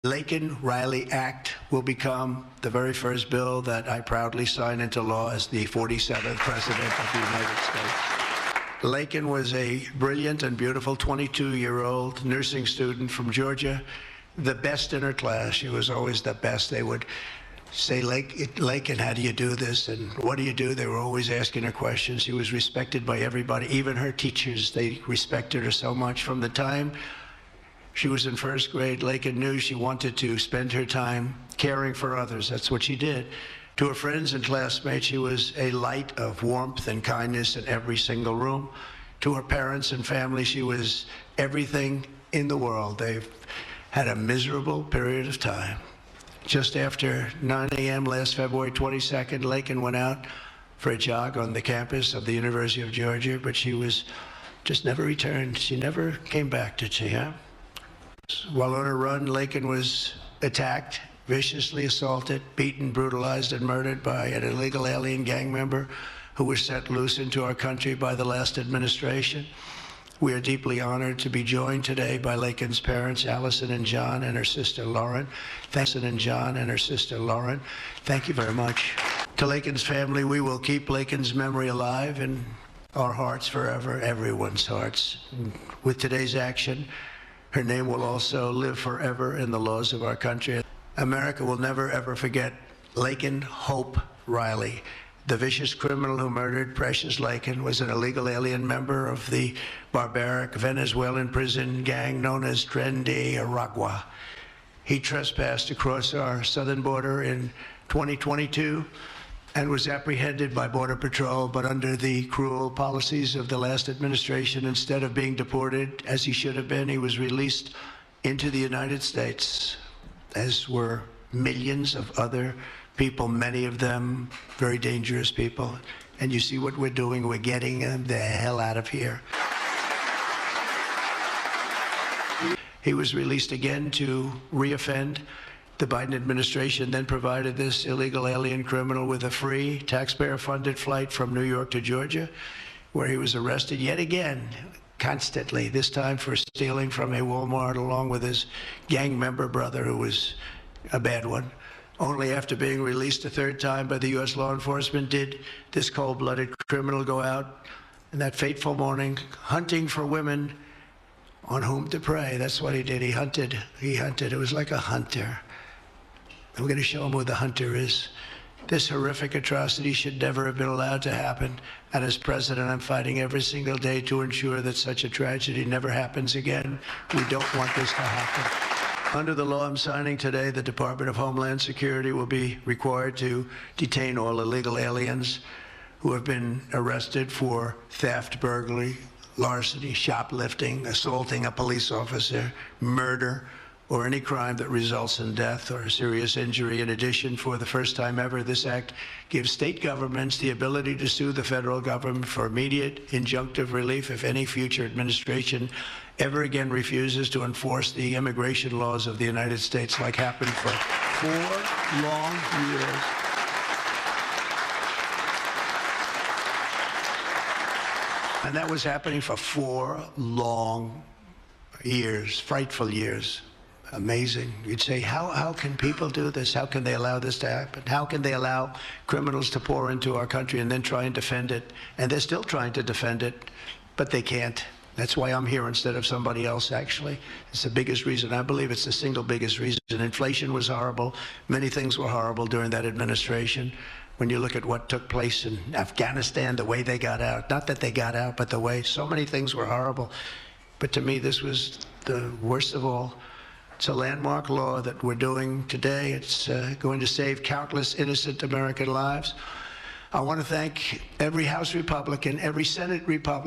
Laken Riley Act will become the very first bill that I proudly sign into law as the 47th President of the United States. Laken was a brilliant and beautiful 22-year-old nursing student from Georgia, the best in her class. She was always the best. They would say, Laken, how do you do this? And what do you do? They were always asking her questions. She was respected by everybody, even her teachers. They respected her so much. From the time she was in first grade, Laken knew she wanted to spend her time caring for others. That's what she did. To her friends and classmates, she was a light of warmth and kindness in every single room. To her parents and family, she was everything in the world. They've had a miserable period of time. Just after 9 a.m. last February 22nd, Laken went out for a jog on the campus of the University of Georgia, but she was just never returned. She never came back, did she, huh? While on her run, Laken was attacked, viciously assaulted, beaten, brutalized, and murdered by an illegal alien gang member who was set loose into our country by the last administration. We are deeply honored to be joined today by Laken's parents, Allison and John, and her sister, Lauren. Thank you very much. To Laken's family, we will keep Laken's memory alive in our hearts forever, everyone's hearts. With today's action, her name will also live forever in the laws of our country. America will never, ever forget Laken Hope Riley. The vicious criminal who murdered Precious Laken was an illegal alien member of the barbaric Venezuelan prison gang known as Tren de Aragua. He trespassed across our southern border in 2022 and was apprehended by Border Patrol, but under the cruel policies of the last administration, instead of being deported, as he should have been, he was released into the United States, as were millions of other people, many of them very dangerous people. And you see what we're doing, we're getting them the hell out of here. He was released again to reoffend. The Biden administration then provided this illegal alien criminal with a free, taxpayer-funded flight from New York to Georgia, where he was arrested yet again, constantly, this time for stealing from a Walmart along with his gang member brother, who was a bad one. Only after being released a third time by the U.S. law enforcement did this cold-blooded criminal go out in that fateful morning hunting for women on whom to prey. That's what he did. He hunted. It was like a hunter. I'm going to show him who the hunter is. This horrific atrocity should never have been allowed to happen. And as president, I'm fighting every single day to ensure that such a tragedy never happens again. We don't want this to happen. Under the law I'm signing today, the Department of Homeland Security will be required to detain all illegal aliens who have been arrested for theft, burglary, larceny, shoplifting, assaulting a police officer, murder, or any crime that results in death or serious injury. In addition, for the first time ever, this act gives state governments the ability to sue the federal government for immediate injunctive relief if any future administration ever again refuses to enforce the immigration laws of the United States, like happened for 4 long years. And that was happening for 4 long years, frightful years. Amazing. You'd say, how can people do this? How can they allow this to happen? How can they allow criminals to pour into our country and then try and defend it? And they're still trying to defend it, but they can't. That's why I'm here instead of somebody else, actually. It's the biggest reason. I believe it's the single biggest reason. Inflation was horrible. Many things were horrible during that administration. When you look at what took place in Afghanistan, the way they got out, not that they got out, but the way so many things were horrible. But to me, this was the worst of all. It's a landmark law that we're doing today. It's going to save countless innocent American lives. I want to thank every House Republican, every Senate Republican,